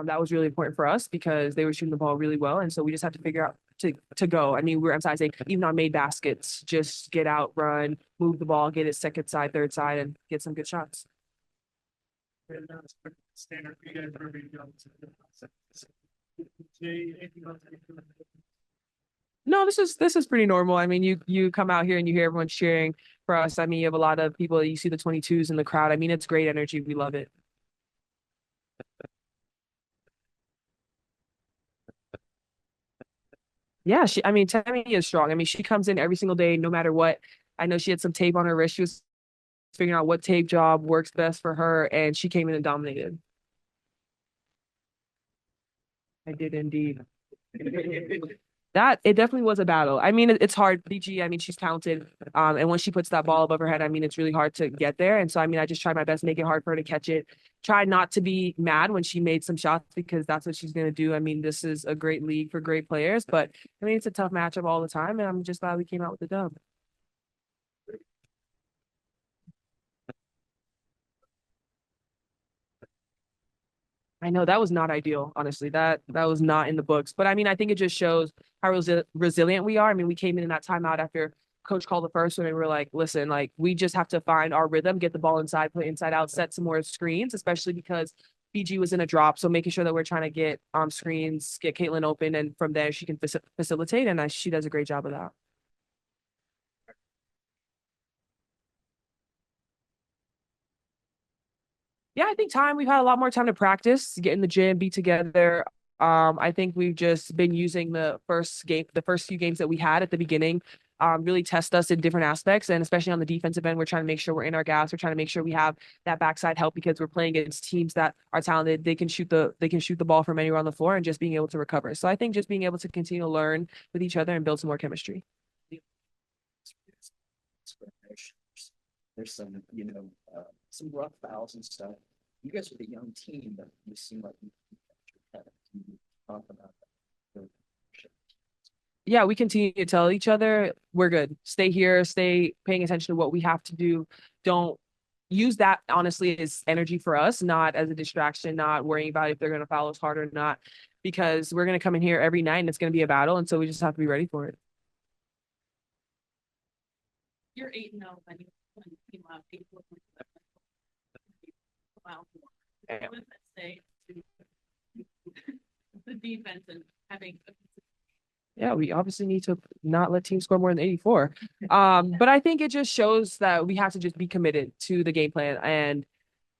That was really important for us because they were shooting the ball really well, and so we just had to figure out to go. I mean, we're emphasizing even on made baskets, just get out, run, move the ball, get it second side, third side, and get some good shots. Standard for you guys for every No, this is pretty normal. I mean, you come out here and you hear everyone cheering for us. I mean, you have a lot of people. You see the 22s in the crowd. I mean, it's great energy. We love it. Yeah, I mean, Tammy is strong. I mean, she comes in every single day, no matter what. I know she had some tape on her wrist. She was figuring out what tape job works best for her, and she came in and dominated. I did indeed. That it definitely was a battle. I mean, it's hard. BG, I mean, she's talented. And when she puts that ball above her head, I mean, it's really hard to get there. And so, I mean, I just tried my best to make it hard for her to catch it. Tried not to be mad when she made some shots because that's what she's gonna do. I mean, this is a great league for great players, but I mean, it's a tough matchup all the time, and I'm just glad we came out with the dub. I know that was not ideal, honestly. That was not in the books. But I mean, I think it just shows how resilient we are. I mean, we came in that timeout after coach called the first one and we are like, listen, like we just have to find our rhythm, get the ball inside, play inside out, set some more screens, especially because BG was in a drop. So making sure that we're trying to get screens, get Caitlin open, and from there she can facilitate. And she does a great job of that. Yeah, I think time we've had a lot more time to practice, get in the gym, be together. I think we've just been using the first few games that we had at the beginning, really test us in different aspects, and especially on the defensive end, we're trying to make sure we're in our gas. We're trying to make sure we have that backside help because we're playing against teams that are talented. They can shoot the ball from anywhere on the floor, and just being able to recover. So I think just being able to continue to learn with each other and build some more chemistry. There's some, some rough fouls and stuff. You guys are the young team, but you seem like you talk about that. Yeah, we continue to tell each other we're good. Stay here, stay paying attention to what we have to do. Don't use that honestly as energy for us, not as a distraction, not worrying about if they're going to foul us hard or not, because we're going to come in here every night and it's going to be a battle. And so we just have to be ready for it. You're 8-0 when you came out 8-4. Wow. What does that say to the defense and having Yeah, we obviously need to not let teams score more than 84. But I think it just shows that we have to just be committed to the game plan and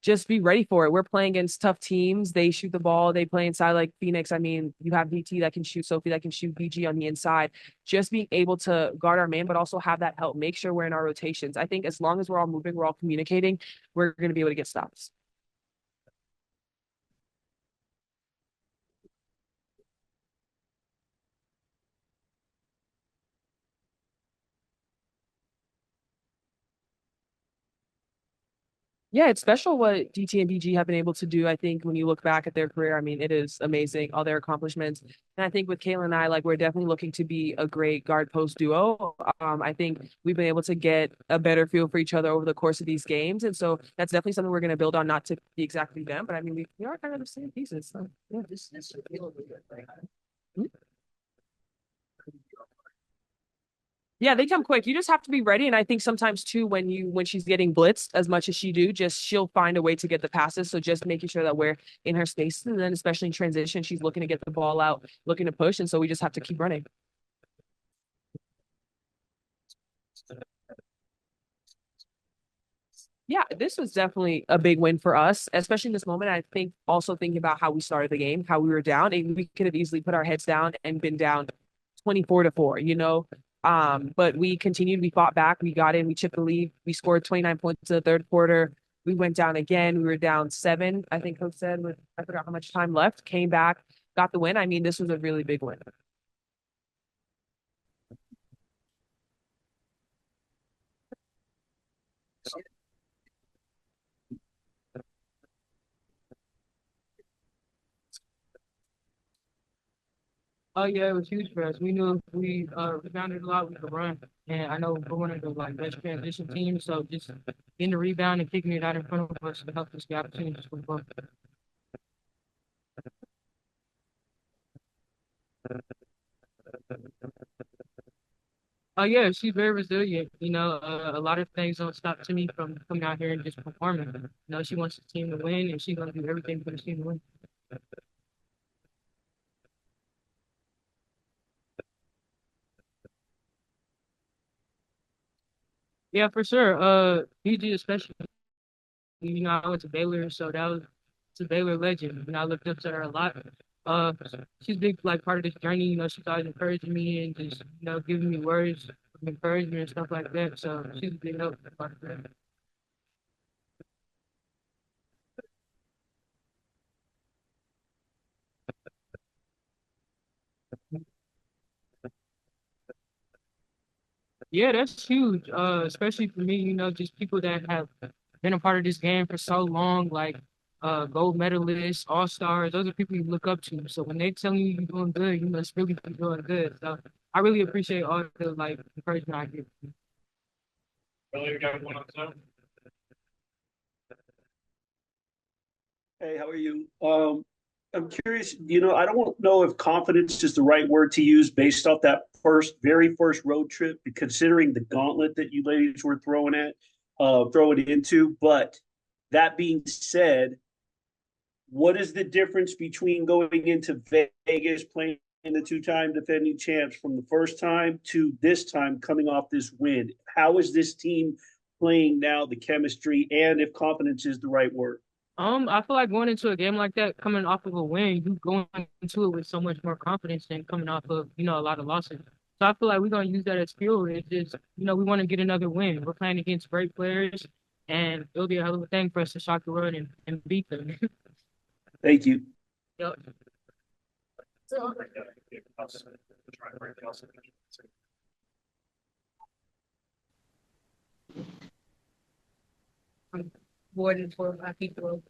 just be ready for it. We're playing against tough teams. They shoot the ball. They play inside like Phoenix. I mean, you have BT that can shoot, Sophie that can shoot, BG on the inside. Just being able to guard our man, but also have that help. Make sure we're in our rotations. I think as long as we're all moving, we're all communicating, we're going to be able to get stops. Yeah, it's special what DT and BG have been able to do. I think when you look back at their career, I mean, it is amazing, all their accomplishments. And I think with Kayla and I, like, we're definitely looking to be a great guard post duo. I think we've been able to get a better feel for each other over the course of these games. And so that's definitely something we're going to build on, not to be exactly them, but I mean, we are kind of the same pieces. So, yeah. This feel good, right? Yeah, they come quick. You just have to be ready. And I think sometimes too, when she's getting blitzed as much as she do, just she'll find a way to get the passes. So just making sure that we're in her space. And then especially in transition, she's looking to get the ball out, looking to push. And so we just have to keep running. Yeah, this was definitely a big win for us, especially in this moment. I think also thinking about how we started the game, how we were down, and we could have easily put our heads down and been down 24-4, you know. But we continued, we fought back, we got in, we chipped the lead, we scored 29 points in the third quarter. We went down again. We were down seven, I think Coach said, with I forgot how much time left, came back, got the win. I mean, this was a really big win. Oh yeah, it was huge for us. We knew if we rebounded a lot, we could run. And I know we're one of the like best transition teams, so just getting the rebound and kicking it out in front of us to help us get opportunities for the ball. Oh yeah, she's very resilient. A lot of things don't stop Timmy from coming out here and just performing. She wants the team to win, and she's gonna do everything for the team to win. Yeah, for sure. PG especially. I went to Baylor, so that was it's a Baylor legend. I looked up to her a lot. Uh, she's a big like part of this journey. She's always encouraging me and just giving me words of encouragement and stuff like that. So she's a big help part of that. Yeah, that's huge. Especially for me, just people that have been a part of this game for so long, like gold medalists, all stars. Those are people you look up to. So when they tell you you're doing good, you must really be doing good. So I really appreciate all the like encouragement I get. Really, you got one on Zoom? Hey, how are you? I'm curious, I don't know if confidence is the right word to use based off that very first road trip, considering the gauntlet that you ladies were throwing into. But that being said, what is the difference between going into Vegas playing the two-time defending champs from the first time to this time coming off this win? How is this team playing now, the chemistry, and if confidence is the right word? I feel like going into a game like that, coming off of a win, you going into it with so much more confidence than coming off of, a lot of losses. So I feel like we're gonna use that as fuel. It's just, we want to get another win. We're playing against great players, and it'll be a hell of a thing for us to shock the world and beat them. Thank you. Yep. I'm more than 4 or 5 people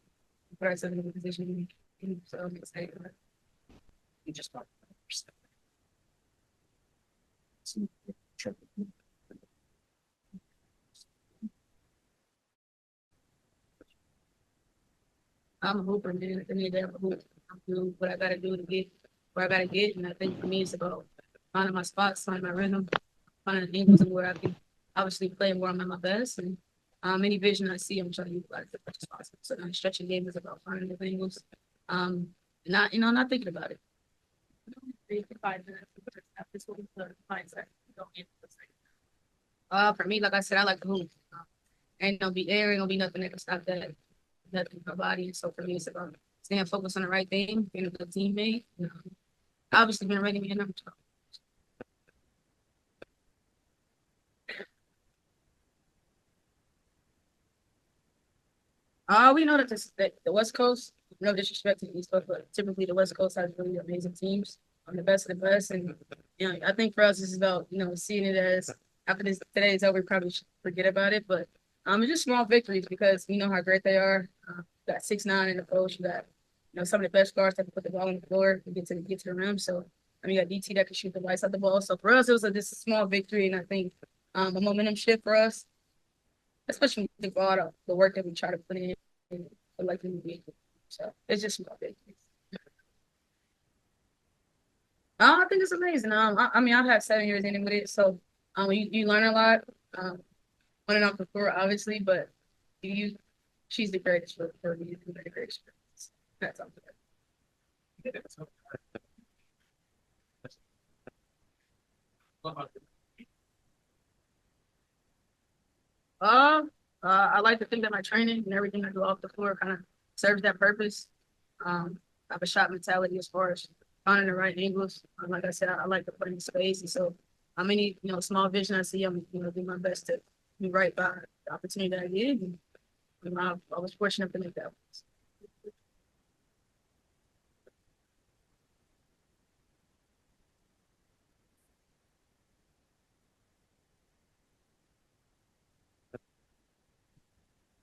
put ourselves in a position to be so I'm excited. You just got I'm a hooper, man. I need to have a hoop. I'm doing what I gotta do to get where I gotta get. And I think for me, it's about finding my spots, finding my rhythm, finding the angles and where I can obviously play where I'm at my best. And any vision I see, I'm trying to utilize it as much as possible. So the stretching game is about finding the angles, not thinking about it. 3 to 5 minutes. This will be the mindset. Don't get the for me, like I said, I like to hoop. Ain't gonna be nothing that can stop that. Nothing in my body. And so for me, it's about staying focused on the right thing, being a good teammate. Obviously, being ready to be a number 12. We know that the West Coast, no disrespect to the East Coast, but typically the West Coast has really amazing teams. The best of the best. And, I think for us, this is about, seeing it as after today's over, we probably should forget about it. But it's just small victories because we know how great they are. You got 6'9" in the post. You got, some of the best guards that can put the ball on the floor and get to the rim. So, you got DT that can shoot the lights out the ball. So for us, it was just a small victory. And I think a momentum shift for us, especially when you think about the work that we try to put in for like the week. So it's just small victories. I think it's amazing. I've had 7 years in it with it, so you learn a lot. On and off the floor, obviously, but she's the greatest for me. The greatest. That's all. I like to think that my training and everything I do off the floor kind of serves that purpose. I have a shot mentality as far as finding the right angles. Like I said, I like to put in space, and so any small vision I see, I'm do my best to be right by the opportunity that I get. And, I was fortunate to make that.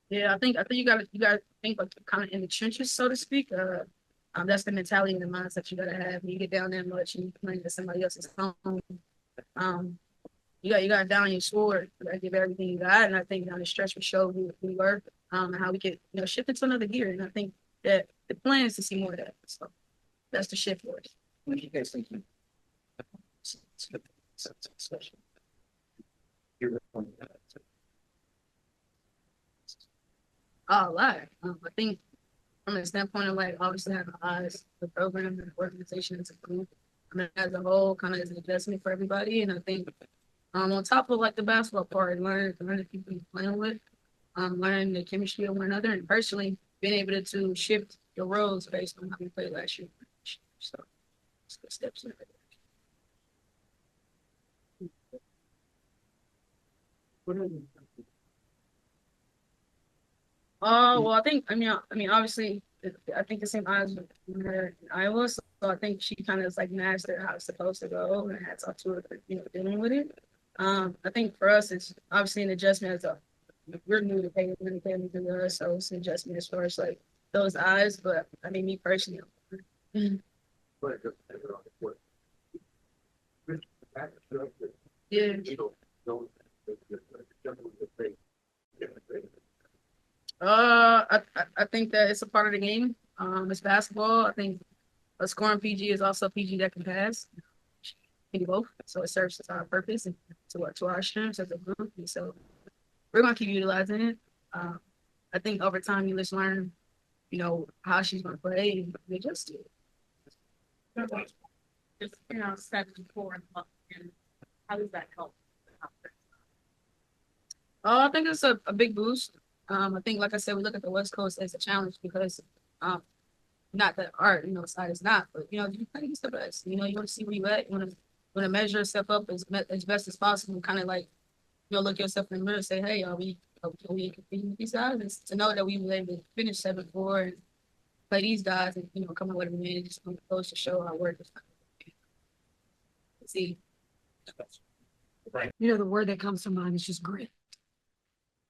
Yeah, I think you gotta think like kind of in the trenches, so to speak. That's the mentality and the mindset you gotta have. When you get down that much and you playing to somebody else's home. You got to down your sword. You got to give everything you got. And I think down the stretch we showed who we were, and how we could shift into another gear. And I think that the plan is to see more of that. So that's the shift for us. When do you guys think you Especially. You're going to Oh, a lot. I think from the standpoint of like obviously having eyes, the program and the organization as a group, I mean, as a whole, kind of is an adjustment for everybody. And I think on top of like the basketball part, learning the people you're playing with, learning the chemistry of one another, and personally being able to shift your roles based on how we played last year. So it's good steps in it. Well, I mean, obviously, I think the same odds with her in Iowa, so I think she kind of like mastered how it's supposed to go, and hats off to her for dealing with it. I think for us, it's obviously an adjustment as a we're new to pay to us, so it's an adjustment as far as like those eyes. But I mean, me personally, yeah. I think that it's a part of the game. It's basketball. I think a scoring PG is also a PG that can pass. Can do both, so it serves our purpose and to our strengths as a group. And so we're gonna keep utilizing it. I think over time you just learn, how she's gonna play and adjust to it. Just steps before and how does that help? I think it's a big boost. I think, like I said, we look at the West Coast as a challenge because, not that our, side is not, but you kind of get the best. You want to see where you at. You want to measure yourself up as best as possible. Kind of like, look yourself in the mirror and say, hey, are we competing with these guys? And to know that we were able to finish 7-4 and play these guys and come out with a win, just goes to show our work. See. The word that comes to mind is just grit.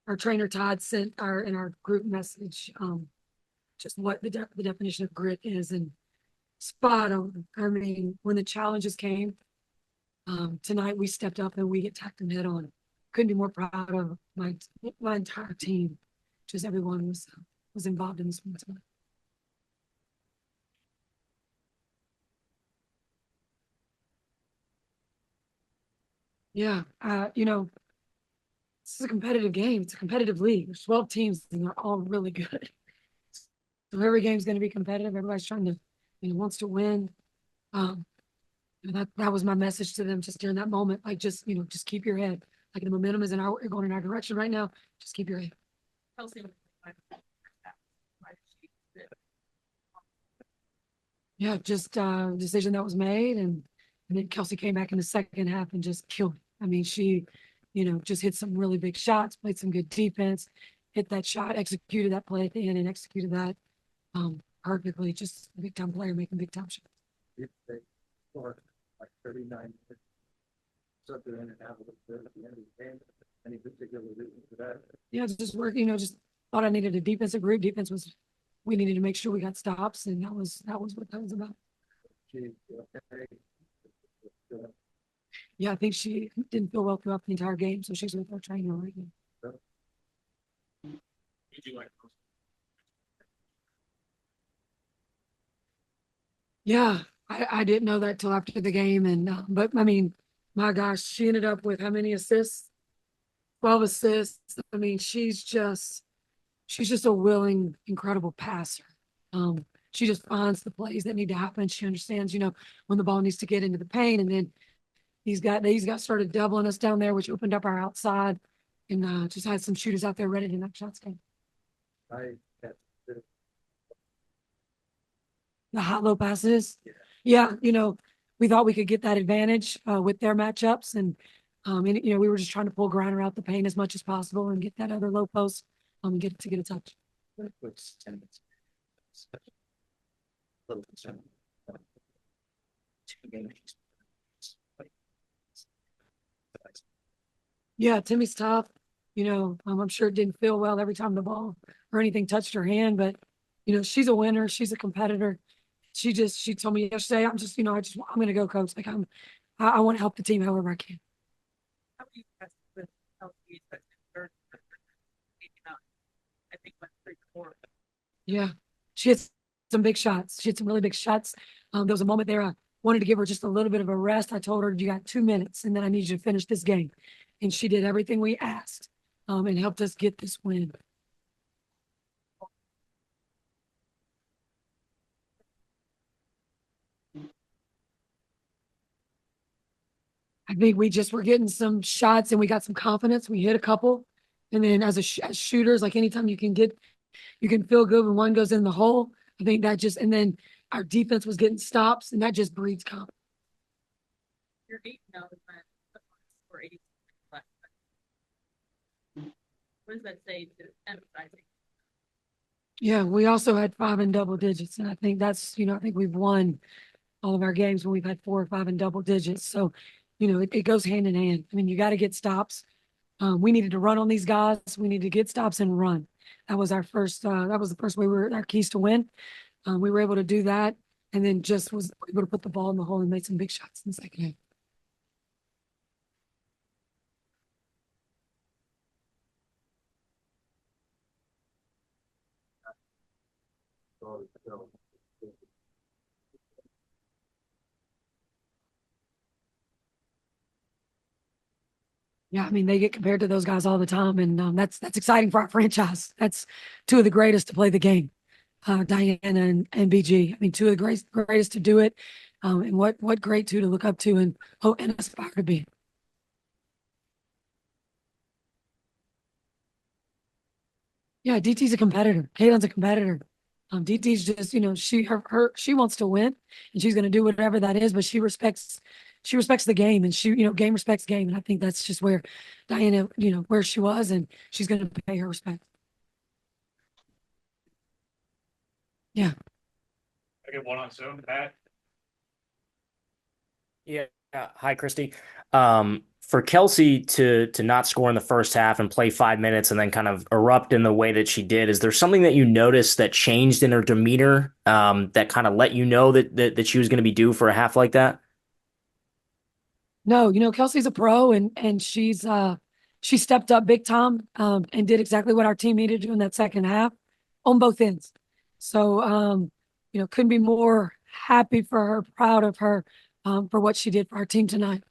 Our trainer Todd sent in our group message just what the definition of grit is, and spot on. I mean, when the challenges came tonight, we stepped up and we attacked them head on. Couldn't be more proud of my entire team. Just everyone was involved in this one tonight. Yeah, this is a competitive game. It's a competitive league. There's 12 teams and they're all really good. So every game's going to be competitive. Everybody's trying to, wants to win. That was my message to them just during that moment. Like, just keep your head. Like, the momentum is going in our direction right now. Just keep your head. Kelsey, Yeah, just a decision that was made, and then Kelsey came back in the second half and just killed it. I mean, she, just hit some really big shots, played some good defense, hit that shot, executed that play at the end, and executed that perfectly. Just a big time player making big time shots. if they score like 39 something in and out of the at the end of the game. Any particular reason for that? Yeah, just work, just thought I needed a defensive group. We needed to make sure we got stops, and that was what that was about. She, okay. Yeah, I think she didn't feel well throughout the entire game, so she's with our trainer right now. Did you like those? Yeah, I didn't know that till after the game, and but I mean, my gosh, she ended up with how many assists? 12 assists. I mean, she's just a willing, incredible passer. She just finds the plays that need to happen. She understands, when the ball needs to get into the paint, and then these guys started doubling us down there, which opened up our outside, and just had some shooters out there ready to knock shots down. The hot low passes. Yeah, we thought we could get that advantage with their matchups, and we were just trying to pull Griner out the paint as much as possible and get that other low post and get a touch. What's 10 minutes? Little concern. 2 games. Yeah, Timmy's tough. I'm sure it didn't feel well every time the ball or anything touched her hand, but she's a winner. She's a competitor. She told me yesterday, I'm gonna go, coach. Like I want to help the team however I can. How do you guys with Kelsey, I think went 3-4. Yeah, she hit some big shots. She hit some really big shots. There was a moment there. wanted to give her just a little bit of a rest. I told her, you got 2 minutes, and then I need you to finish this game. And she did everything we asked, and helped us get this win. I think we just were getting some shots and we got some confidence. We hit a couple. And then as shooters, like anytime you can feel good when one goes in the hole. I think that just, and then our defense was getting stops, and that just breeds confidence. You're 8-0 for 80. What does that say to emphasizing? Yeah, we also had 5 in double digits. And I think that's, I think we've won all of our games when we've had 4 or 5 in double digits. So, it goes hand in hand. I mean, you got to get stops. We needed to run on these guys. We needed to get stops and run. That was our first, that was the first way our keys to win. We were able to do that, and then just was able to put the ball in the hole and made some big shots in the second half. Yeah, I mean, they get compared to those guys all the time, and that's exciting for our franchise. That's 2 of the greatest to play the game, Diana and BG. I mean, 2 of the greatest to do it, and what great 2 to look up to and aspire to be. Yeah, DT's a competitor. Kaylin's a competitor. DT's just, she wants to win, and she's going to do whatever that is, but she respects the game, and game respects game. And I think that's just where Diana, where she was, and she's going to pay her respect. Yeah. I get one on Zoom, Pat. Yeah. Hi, Christie. For Kelsey to not score in the first half and play 5 minutes and then kind of erupt in the way that she did, is there something that you noticed that changed in her demeanor, that kind of let you know that she was going to be due for a half like that? No, Kelsey's a pro, and she stepped up big time, and did exactly what our team needed to do in that second half on both ends. So, couldn't be more happy for her, proud of her, for what she did for our team tonight.